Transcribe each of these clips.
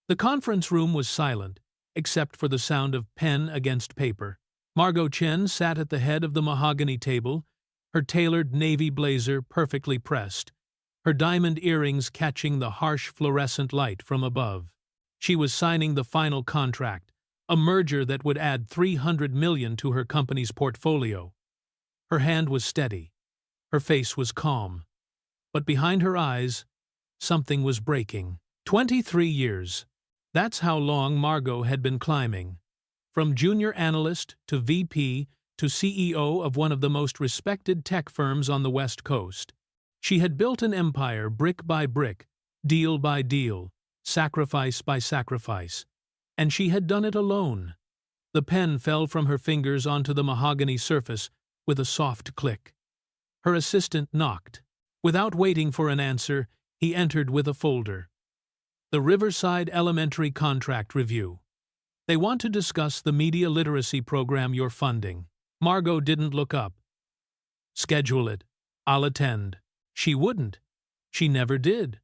The conference room was silent, except for the sound of pen against paper. Margot Chen sat at the head of the mahogany table, her tailored navy blazer perfectly pressed, her diamond earrings catching the harsh fluorescent light from above. She was signing the final contract, a merger that would add $300 million to her company's portfolio. Her hand was steady. Her face was calm. But behind her eyes, something was breaking. 23 years. That's how long Margot had been climbing. From junior analyst to VP to CEO of one of the most respected tech firms on the West Coast. She had built an empire brick by brick, deal by deal, sacrifice by sacrifice. And she had done it alone. The pen fell from her fingers onto the mahogany surface with a soft click. Her assistant knocked. Without waiting for an answer, he entered with a folder. The Riverside Elementary Contract Review. They want to discuss the media literacy program you're funding. Margot didn't look up. Schedule it. I'll attend. She wouldn't. She never did.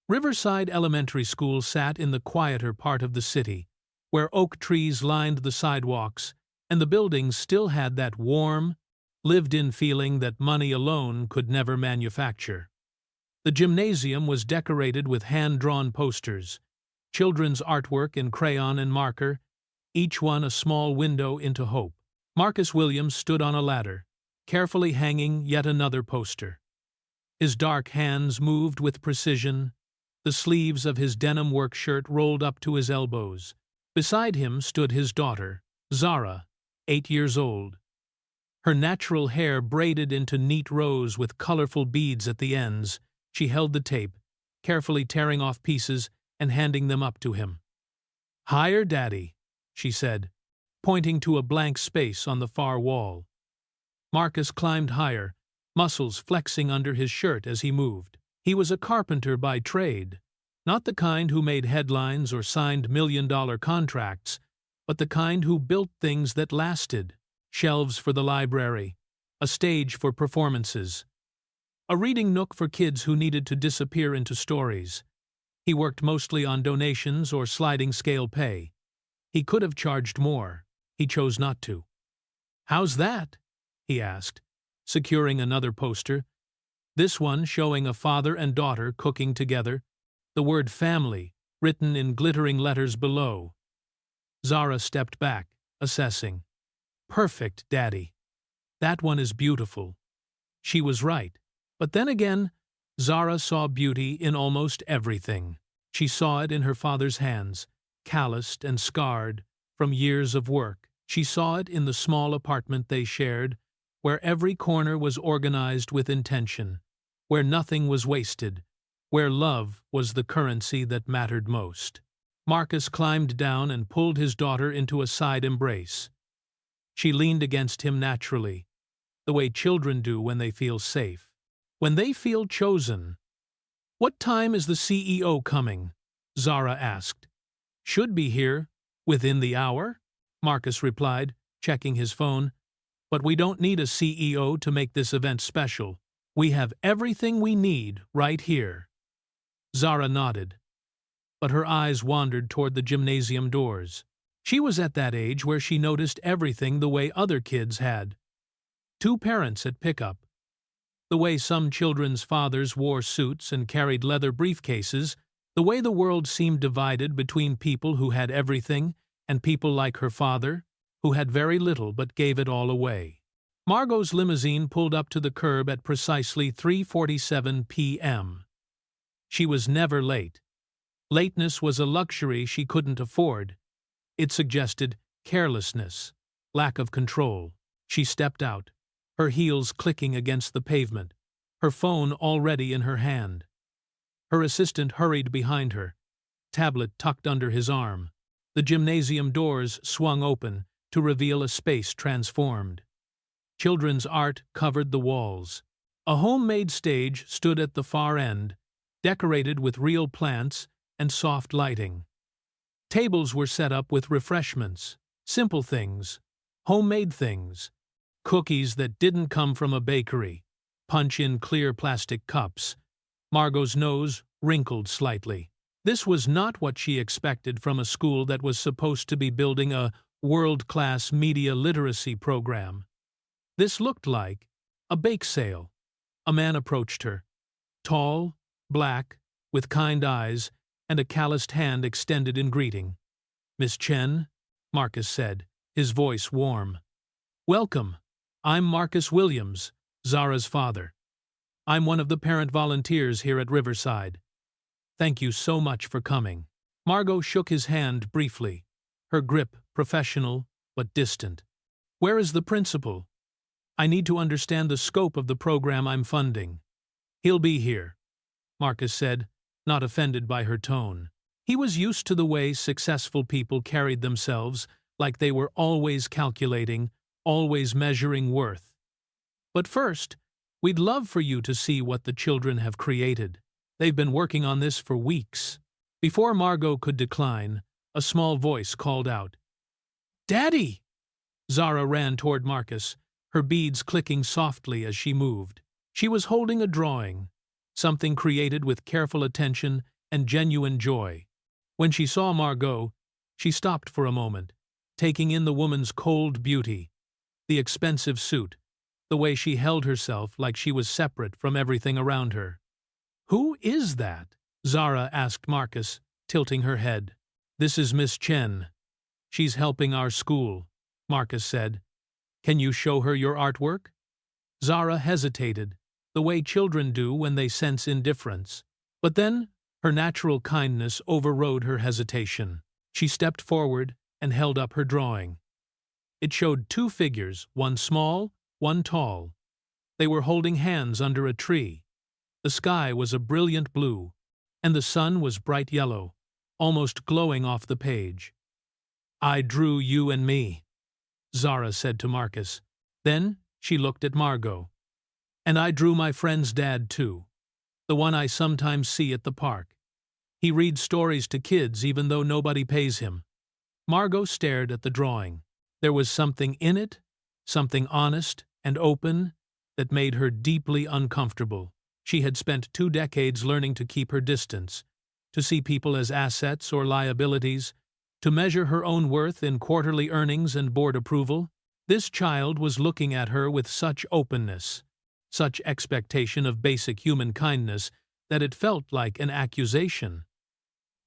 Riverside Elementary School sat in the quieter part of the city, where oak trees lined the sidewalks, and the buildings still had that warm, lived-in feeling that money alone could never manufacture. The gymnasium was decorated with hand-drawn posters, children's artwork in crayon and marker, each one a small window into hope. Marcus Williams stood on a ladder, carefully hanging yet another poster. His dark hands moved with precision, the sleeves of his denim work shirt rolled up to his elbows. Beside him stood his daughter, Zara, 8 years old. Her natural hair braided into neat rows with colorful beads at the ends, she held the tape, carefully tearing off pieces and handing them up to him. "Higher, Daddy," she said, pointing to a blank space on the far wall. Marcus climbed higher, muscles flexing under his shirt as he moved. He was a carpenter by trade, not the kind who made headlines or signed million-dollar contracts, but the kind who built things that lasted. Shelves for the library, a stage for performances, a reading nook for kids who needed to disappear into stories. He worked mostly on donations or sliding-scale pay. He could have charged more. He chose not to. "How's that?" he asked, securing another poster, this one showing a father and daughter cooking together, the word family written in glittering letters below. Zara stepped back, assessing. "Perfect, Daddy. That one is beautiful." She was right. But then again, Zara saw beauty in almost everything. She saw it in her father's hands, calloused and scarred from years of work. She saw it in the small apartment they shared, where every corner was organized with intention, where nothing was wasted, where love was the currency that mattered most. Marcus climbed down and pulled his daughter into a side embrace. She leaned against him naturally, the way children do when they feel safe, when they feel chosen. "What time is the CEO coming?" Zara asked. "Should be here, within the hour," Marcus replied, checking his phone. "But we don't need a CEO to make this event special. We have everything we need right here." Zara nodded, but her eyes wandered toward the gymnasium doors. She was at that age where she noticed everything the way other kids had. 2 parents at pickup. The way some children's fathers wore suits and carried leather briefcases, the way the world seemed divided between people who had everything and people like her father, who had very little but gave it all away. Margot's limousine pulled up to the curb at precisely 3:47 p.m. She was never late. Lateness was a luxury she couldn't afford. It suggested carelessness, lack of control. She stepped out, her heels clicking against the pavement, her phone already in her hand. Her assistant hurried behind her, tablet tucked under his arm. The gymnasium doors swung open to reveal a space transformed. Children's art covered the walls. A homemade stage stood at the far end, decorated with real plants and soft lighting. Tables were set up with refreshments, simple things, homemade things, cookies that didn't come from a bakery, punch in clear plastic cups. Margot's nose wrinkled slightly. This was not what she expected from a school that was supposed to be building a world-class media literacy program. This looked like a bake sale. A man approached her. Tall, black, with kind eyes, and a calloused hand extended in greeting. "Miss Chen," Marcus said, his voice warm. "Welcome. I'm Marcus Williams, Zara's father. I'm one of the parent volunteers here at Riverside. Thank you so much for coming." Margot shook his hand briefly, her grip professional but distant. "Where is the principal? I need to understand the scope of the program I'm funding." "He'll be here," Marcus said, not offended by her tone. He was used to the way successful people carried themselves, like they were always calculating, always measuring worth. "But first, we'd love for you to see what the children have created. They've been working on this for weeks." Before Margot could decline, a small voice called out, "Daddy!" Zara ran toward Marcus, her beads clicking softly as she moved. She was holding a drawing, something created with careful attention and genuine joy. When she saw Margot, she stopped for a moment, taking in the woman's cold beauty, the expensive suit, the way she held herself like she was separate from everything around her. "Who is that?" Zara asked Marcus, tilting her head. "This is Miss Chen. She's helping our school," Marcus said. "Can you show her your artwork?" Zara hesitated, the way children do when they sense indifference. But then, her natural kindness overrode her hesitation. She stepped forward and held up her drawing. It showed two figures, one small, one tall. They were holding hands under a tree. The sky was a brilliant blue, and the sun was bright yellow, almost glowing off the page. "I drew you and me," Zara said to Marcus. Then she looked at Margot. "And I drew my friend's dad too, the one I sometimes see at the park. He reads stories to kids even though nobody pays him." Margot stared at the drawing. There was something in it, something honest and open, that made her deeply uncomfortable. She had spent 2 decades learning to keep her distance, to see people as assets or liabilities, to measure her own worth in quarterly earnings and board approval. This child was looking at her with such openness, such expectation of basic human kindness, that it felt like an accusation.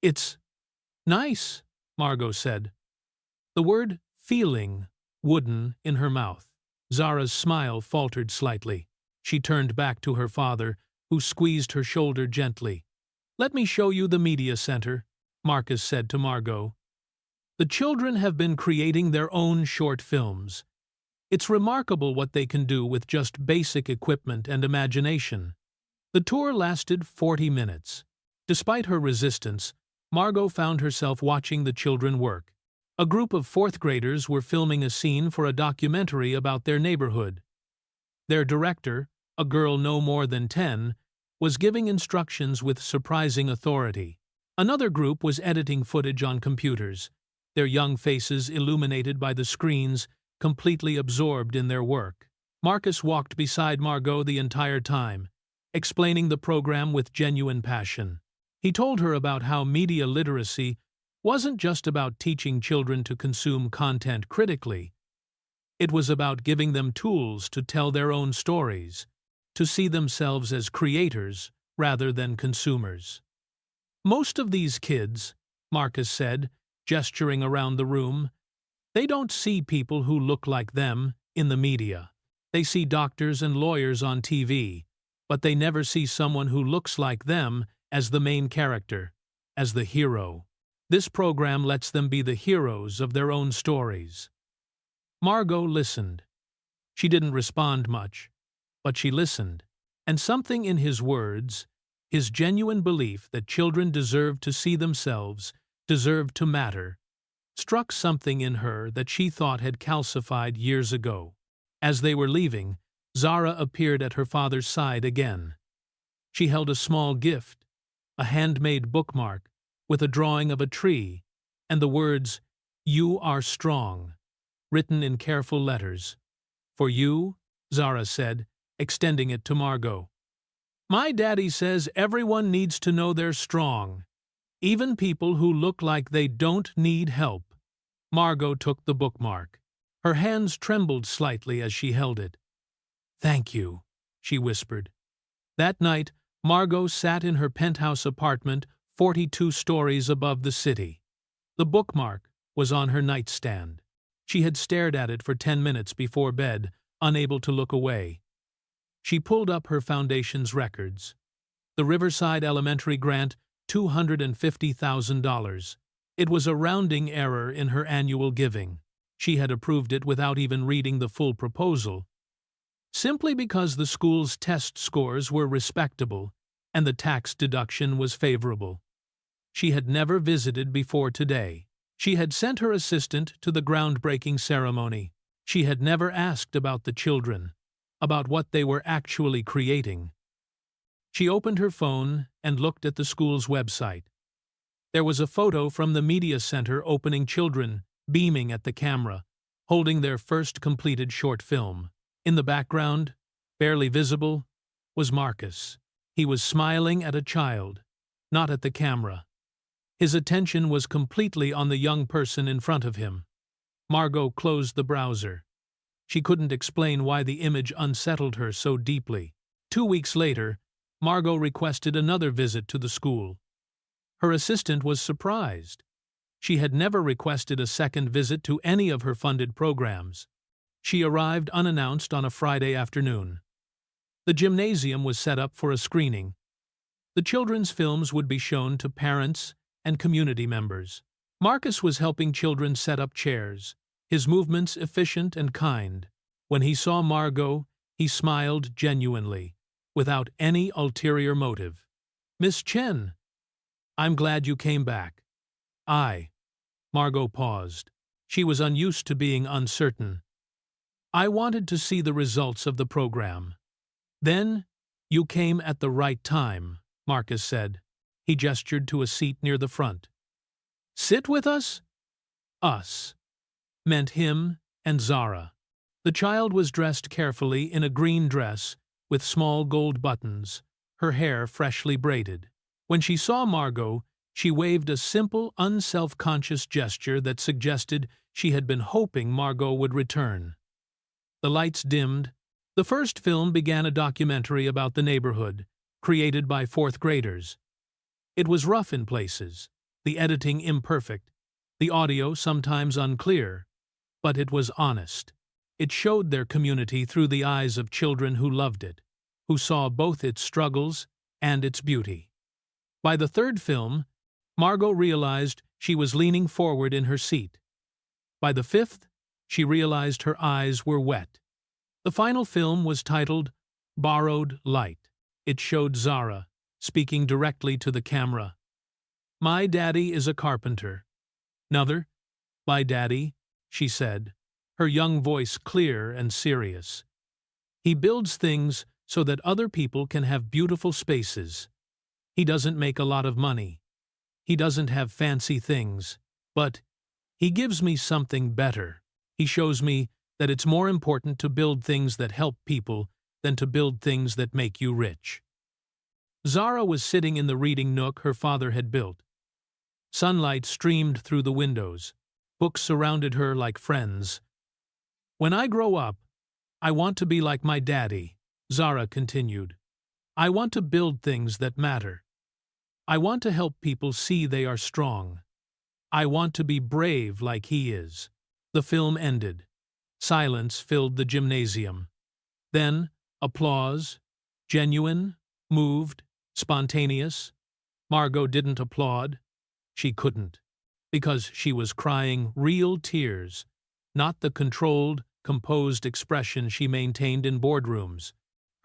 "It's nice," Margot said. The word "feeling" wooden in her mouth. Zara's smile faltered slightly. She turned back to her father, who squeezed her shoulder gently. "Let me show you the media center," Marcus said to Margot. "The children have been creating their own short films. It's remarkable what they can do with just basic equipment and imagination." The tour lasted 40 minutes. Despite her resistance, Margot found herself watching the children work. A group of 4th graders were filming a scene for a documentary about their neighborhood. Their director, a girl no more than 10, was giving instructions with surprising authority. Another group was editing footage on computers, their young faces illuminated by the screens, completely absorbed in their work. Marcus walked beside Margot the entire time, explaining the program with genuine passion. He told her about how media literacy wasn't just about teaching children to consume content critically. It was about giving them tools to tell their own stories, to see themselves as creators rather than consumers. "Most of these kids," Marcus said, gesturing around the room, "they don't see people who look like them in the media. They see doctors and lawyers on TV, but they never see someone who looks like them as the main character, as the hero. This program lets them be the heroes of their own stories." Margot listened. She didn't respond much, but she listened, and something in his words, his genuine belief that children deserved to see themselves, deserved to matter, struck something in her that she thought had calcified years ago. As they were leaving, Zara appeared at her father's side again. She held a small gift, a handmade bookmark with a drawing of a tree and the words, "You are strong," written in careful letters. "For you," Zara said, extending it to Margot. "My daddy says everyone needs to know they're strong, Even people who look like they don't need help. Margot took the bookmark. Her hands trembled slightly as she held it. "Thank you," she whispered. That night, Margot sat in her penthouse apartment 42 stories above the city. The bookmark was on her nightstand. She had stared at it for 10 minutes before bed, unable to look away. She pulled up her foundation's records. The Riverside Elementary grant, $250,000. It was a rounding error in her annual giving. She had approved it without even reading the full proposal, simply because the school's test scores were respectable and the tax deduction was favorable. She had never visited before today. She had sent her assistant to the groundbreaking ceremony. She had never asked about the children, about what they were actually creating. She opened her phone and looked at the school's website. There was a photo from the media center opening, children beaming at the camera, holding their first completed short film. In the background, barely visible, was Marcus. He was smiling at a child, not at the camera. His attention was completely on the young person in front of him. Margot closed the browser. She couldn't explain why the image unsettled her so deeply. 2 weeks later, Margot requested another visit to the school. Her assistant was surprised. She had never requested a second visit to any of her funded programs. She arrived unannounced on a Friday afternoon. The gymnasium was set up for a screening. The children's films would be shown to parents and community members. Marcus was helping children set up chairs, his movements efficient and kind. When he saw Margot, he smiled genuinely, without any ulterior motive. "Miss Chen, I'm glad you came back." Margot paused. She was unused to being uncertain. "I wanted to see the results of the program." "Then, you came at the right time," Marcus said. He gestured to a seat near the front. "Sit with us?" "Us" meant him and Zara. The child was dressed carefully in a green dress with small gold buttons, her hair freshly braided. When she saw Margot, she waved a simple, unself-conscious gesture that suggested she had been hoping Margot would return. The lights dimmed. The first film began a documentary about the neighborhood, created by fourth graders. It was rough in places, the editing imperfect, the audio sometimes unclear, but it was honest. It showed their community through the eyes of children who loved it, who saw both its struggles and its beauty. By the third film, Margot realized she was leaning forward in her seat. By the fifth, she realized her eyes were wet. The final film was titled Borrowed Light. It showed Zara, speaking directly to the camera. "My daddy is a carpenter." "Nother, my daddy," she said, her young voice clear and serious. "He builds things so that other people can have beautiful spaces. He doesn't make a lot of money. He doesn't have fancy things, but he gives me something better. He shows me that it's more important to build things that help people than to build things that make you rich." Zara was sitting in the reading nook her father had built. Sunlight streamed through the windows. Books surrounded her like friends. "When I grow up, I want to be like my daddy," Zara continued. "I want to build things that matter. I want to help people see they are strong. I want to be brave like he is." The film ended. Silence filled the gymnasium. Then, applause, genuine, moved, spontaneous. Margot didn't applaud. She couldn't, because she was crying real tears, not the controlled, composed expression she maintained in boardrooms.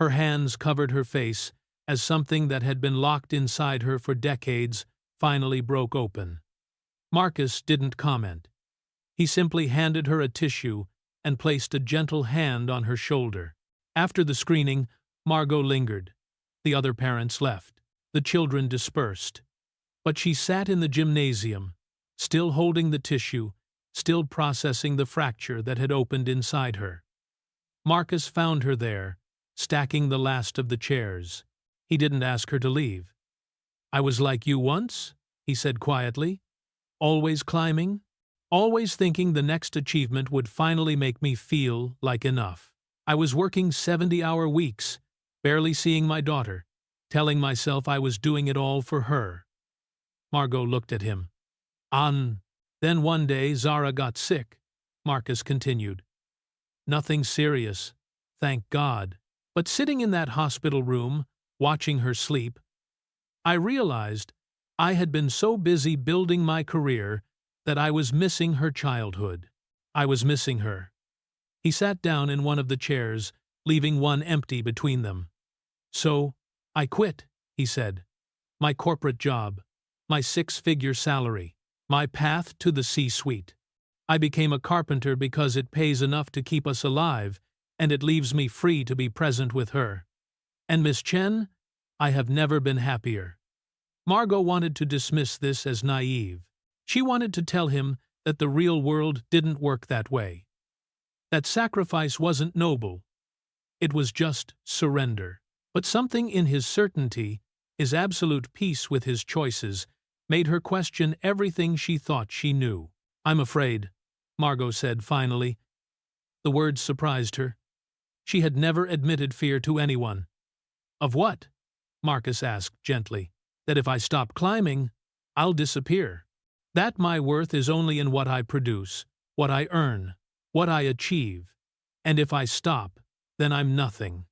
Her hands covered her face as something that had been locked inside her for decades finally broke open. Marcus didn't comment. He simply handed her a tissue and placed a gentle hand on her shoulder. After the screening, Margot lingered. The other parents left. The children dispersed. But she sat in the gymnasium, still holding the tissue, still processing the fracture that had opened inside her. Marcus found her there, stacking the last of the chairs. He didn't ask her to leave. "I was like you once?" he said quietly. Always climbing? Always thinking the next achievement would finally make me feel like enough. I was working 70-hour weeks, barely seeing my daughter, telling myself I was doing it all for her. Margot looked at him. Then one day Zara got sick, Marcus continued. Nothing serious, thank God. But sitting in that hospital room, watching her sleep, I realized I had been so busy building my career that I was missing her childhood. I was missing her. He sat down in one of the chairs, leaving one empty between them. So, I quit, he said. My corporate job, my 6-figure salary, my path to the C-suite. I became a carpenter because it pays enough to keep us alive, and it leaves me free to be present with her. And Miss Chen, I have never been happier. Margot wanted to dismiss this as naive. She wanted to tell him that the real world didn't work that way. That sacrifice wasn't noble. It was just surrender. But something in his certainty, his absolute peace with his choices, made her question everything she thought she knew. I'm afraid, Margot said finally. The words surprised her. She had never admitted fear to anyone. Of what? Marcus asked gently. That if I stop climbing, I'll disappear. That my worth is only in what I produce, what I earn, what I achieve. And if I stop, then I'm nothing.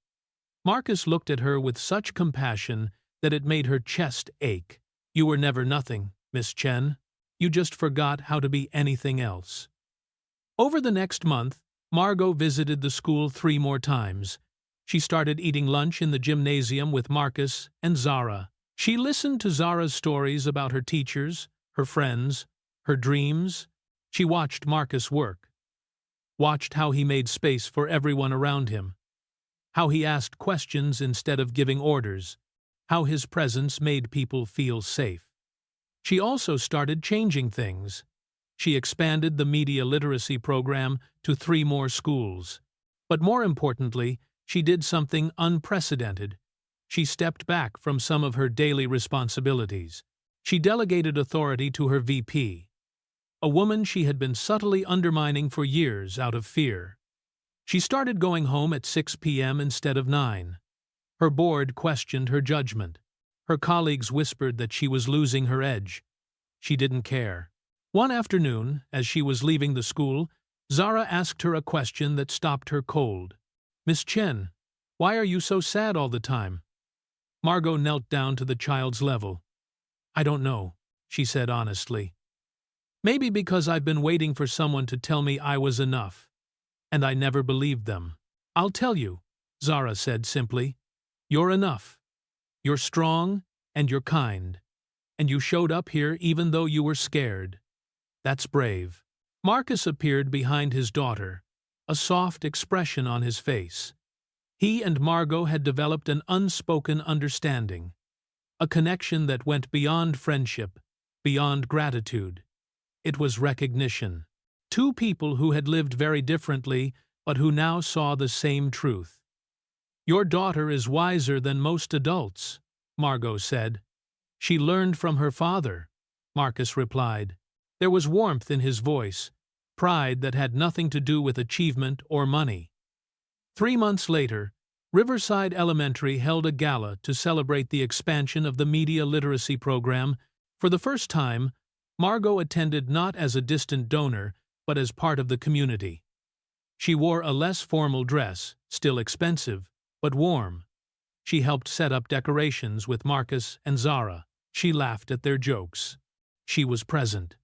Marcus looked at her with such compassion that it made her chest ache. You were never nothing, Miss Chen. You just forgot how to be anything else. Over the next month, Margot visited the school 3 more times. She started eating lunch in the gymnasium with Marcus and Zara. She listened to Zara's stories about her teachers, her friends, her dreams. She watched Marcus work. Watched how he made space for everyone around him. How he asked questions instead of giving orders. How his presence made people feel safe. She also started changing things. She expanded the media literacy program to 3 more schools. But more importantly, she did something unprecedented. She stepped back from some of her daily responsibilities. She delegated authority to her VP, a woman she had been subtly undermining for years out of fear. She started going home at 6 p.m. instead of 9. Her board questioned her judgment. Her colleagues whispered that she was losing her edge. She didn't care. One afternoon, as she was leaving the school, Zara asked her a question that stopped her cold. Miss Chen, why are you so sad all the time? Margot knelt down to the child's level. I don't know, she said honestly. Maybe because I've been waiting for someone to tell me I was enough. And I never believed them. I'll tell you, Zara said simply. You're enough. You're strong and you're kind. And you showed up here even though you were scared. That's brave. Marcus appeared behind his daughter, a soft expression on his face. He and Margot had developed an unspoken understanding, a connection that went beyond friendship, beyond gratitude. It was recognition. 2 people who had lived very differently, but who now saw the same truth. Your daughter is wiser than most adults, Margot said. She learned from her father, Marcus replied. There was warmth in his voice, pride that had nothing to do with achievement or money. 3 months later, Riverside Elementary held a gala to celebrate the expansion of the media literacy program. For the first time, Margot attended not as a distant donor, but as part of the community. She wore a less formal dress, still expensive, but warm. She helped set up decorations with Marcus and Zara. She laughed at their jokes. She was present.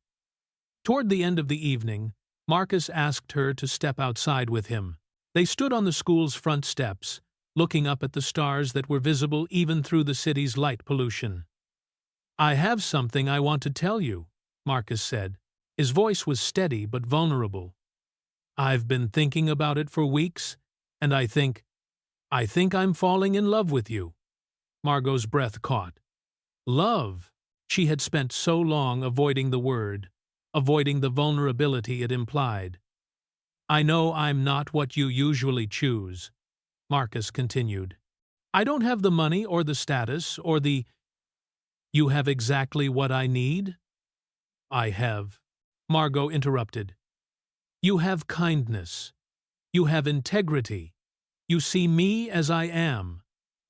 Toward the end of the evening, Marcus asked her to step outside with him. They stood on the school's front steps, looking up at the stars that were visible even through the city's light pollution. I have something I want to tell you, Marcus said. His voice was steady but vulnerable. I've been thinking about it for weeks, and I think I'm falling in love with you. Margot's breath caught. Love. She had spent so long avoiding the word, avoiding the vulnerability it implied. I know I'm not what you usually choose, Marcus continued. I don't have the money or the status or the... You have exactly what I need? I have. Margot interrupted. You have kindness. You have integrity. You see me as I am,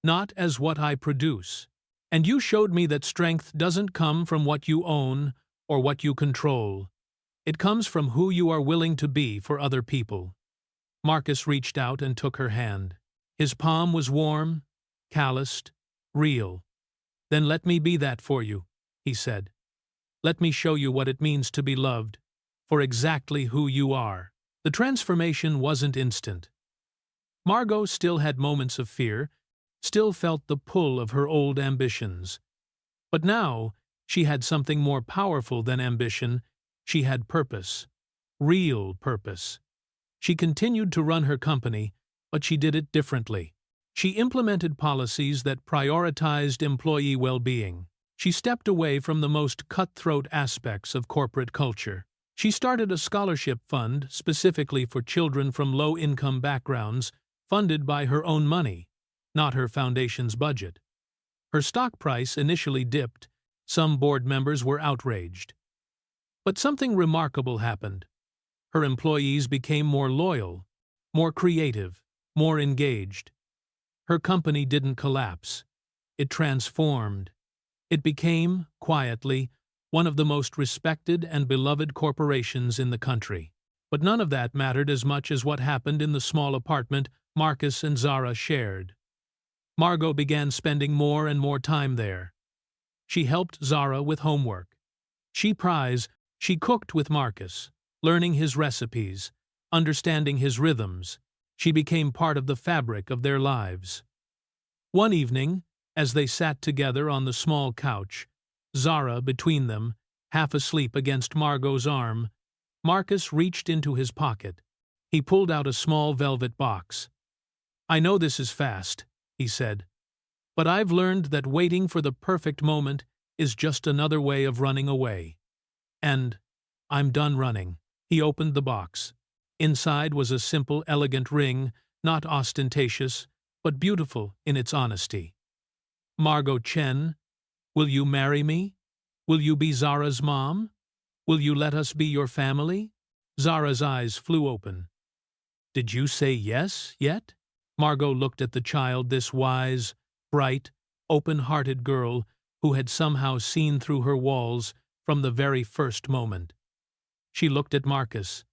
not as what I produce. And you showed me that strength doesn't come from what you own or what you control. It comes from who you are willing to be for other people. Marcus reached out and took her hand. His palm was warm, calloused, real. Then let me be that for you, he said. Let me show you what it means to be loved, for exactly who you are. The transformation wasn't instant. Margot still had moments of fear, still felt the pull of her old ambitions. But now, she had something more powerful than ambition. She had purpose. Real purpose. She continued to run her company, but she did it differently. She implemented policies that prioritized employee well-being. She stepped away from the most cutthroat aspects of corporate culture. She started a scholarship fund specifically for children from low-income backgrounds, funded by her own money, not her foundation's budget. Her stock price initially dipped. Some board members were outraged. But something remarkable happened. Her employees became more loyal, more creative, more engaged. Her company didn't collapse. It transformed. It became, quietly, one of the most respected and beloved corporations in the country. But none of that mattered as much as what happened in the small apartment Marcus and Zara shared. Margot began spending more and more time there. She helped Zara with homework. She cooked with Marcus, learning his recipes, understanding his rhythms. She became part of the fabric of their lives. One evening, as they sat together on the small couch, Zara between them, half asleep against Margot's arm, Marcus reached into his pocket. He pulled out a small velvet box. I know this is fast, he said, but I've learned that waiting for the perfect moment is just another way of running away. And I'm done running. He opened the box. Inside was a simple, elegant ring, not ostentatious, but beautiful in its honesty. Margot Chen, will you marry me? Will you be Zara's mom? Will you let us be your family? Zara's eyes flew open. Did you say yes yet? Margot looked at the child, this wise, bright, open-hearted girl who had somehow seen through her walls from the very first moment. She looked at Marcus,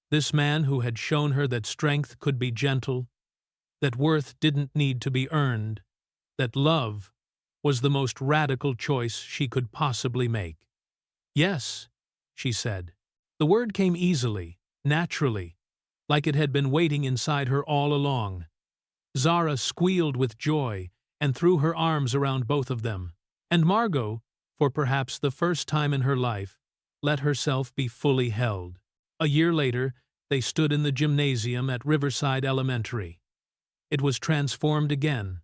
this man who had shown her that strength could be gentle, that worth didn't need to be earned, that love was the most radical choice she could possibly make. Yes, she said. The word came easily, naturally, like it had been waiting inside her all along. Zara squealed with joy and threw her arms around both of them. And Margot, for perhaps the first time in her life, let herself be fully held. A year later, they stood in the gymnasium at Riverside Elementary. It was transformed again,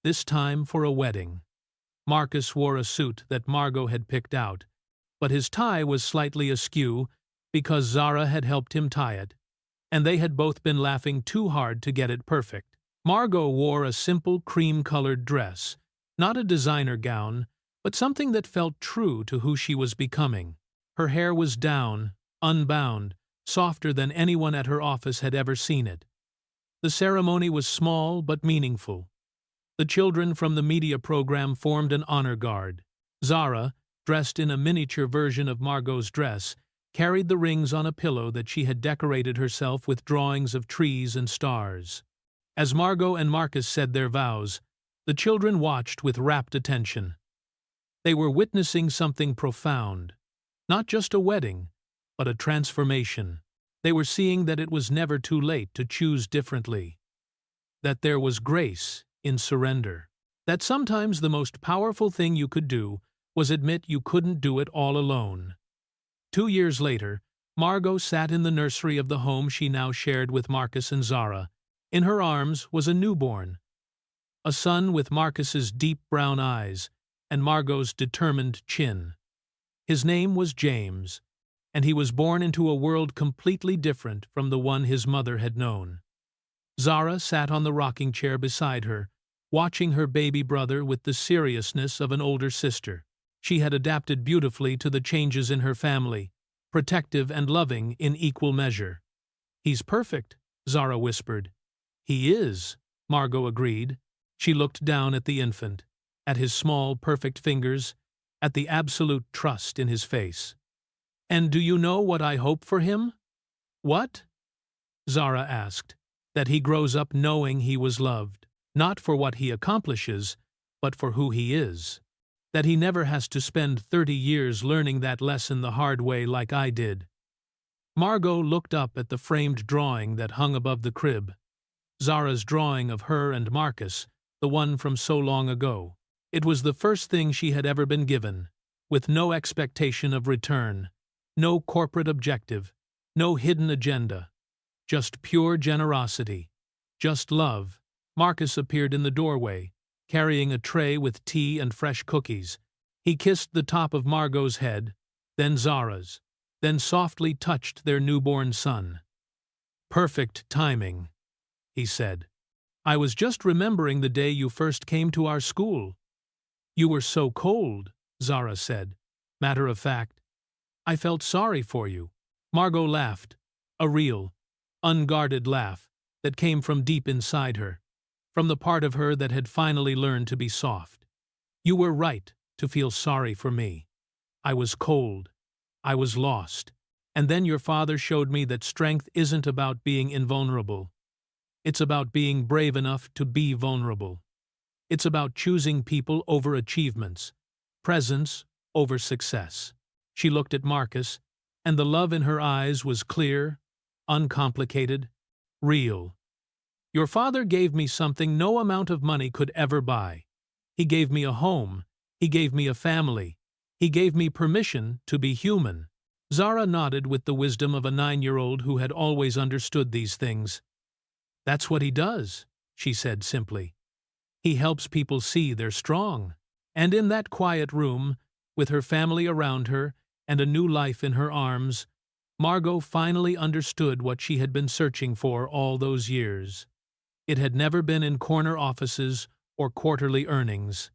this time for a wedding. Marcus wore a suit that Margot had picked out, but his tie was slightly askew because Zara had helped him tie it, and they had both been laughing too hard to get it perfect. Margot wore a simple cream-colored dress, not a designer gown, but something that felt true to who she was becoming. Her hair was down, unbound, softer than anyone at her office had ever seen it. The ceremony was small but meaningful. The children from the media program formed an honor guard. Zara, dressed in a miniature version of Margot's dress, carried the rings on a pillow that she had decorated herself with drawings of trees and stars. As Margot and Marcus said their vows, the children watched with rapt attention. They were witnessing something profound. Not just a wedding, but a transformation. They were seeing that it was never too late to choose differently. That there was grace in surrender. That sometimes the most powerful thing you could do was admit you couldn't do it all alone. 2 years later, Margot sat in the nursery of the home she now shared with Marcus and Zara. In her arms was a newborn, a son with Marcus's deep brown eyes and Margot's determined chin. His name was James, and he was born into a world completely different from the one his mother had known. Zara sat on the rocking chair beside her, watching her baby brother with the seriousness of an older sister. She had adapted beautifully to the changes in her family, protective and loving in equal measure. "He's perfect," Zara whispered. "He is," Margot agreed. She looked down at the infant, at his small, perfect fingers, at the absolute trust in his face. "And do you know what I hope for him?" "What?" Zara asked. "That he grows up knowing he was loved, not for what he accomplishes, but for who he is. That he never has to spend 30 years learning that lesson the hard way like I did." Margot looked up at the framed drawing that hung above the crib. Zara's drawing of her and Marcus, the one from so long ago. It was the first thing she had ever been given, with no expectation of return, no corporate objective, no hidden agenda. Just pure generosity. Just love. Marcus appeared in the doorway, carrying a tray with tea and fresh cookies. He kissed the top of Margot's head, then Zara's, then softly touched their newborn son. "Perfect timing," he said. "I was just remembering the day you first came to our school." "You were so cold," Zara said. "Matter of fact, I felt sorry for you." Margot laughed, a real, unguarded laugh that came from deep inside her, from the part of her that had finally learned to be soft. "You were right to feel sorry for me. I was cold. I was lost. And then your father showed me that strength isn't about being invulnerable. It's about being brave enough to be vulnerable. It's about choosing people over achievements, presence over success." She looked at Marcus, and the love in her eyes was clear, uncomplicated, real. "Your father gave me something no amount of money could ever buy. He gave me a home. He gave me a family. He gave me permission to be human." Zara nodded with the wisdom of a 9-year-old who had always understood these things. "That's what he does," she said simply. "He helps people see they're strong." And in that quiet room, with her family around her and a new life in her arms, Margot finally understood what she had been searching for all those years. It had never been in corner offices or quarterly earnings.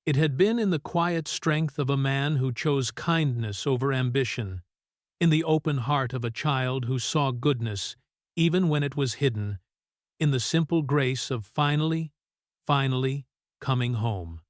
It had been in the quiet strength of a man who chose kindness over ambition, in the open heart of a child who saw goodness even when it was hidden, in the simple grace of finally coming home.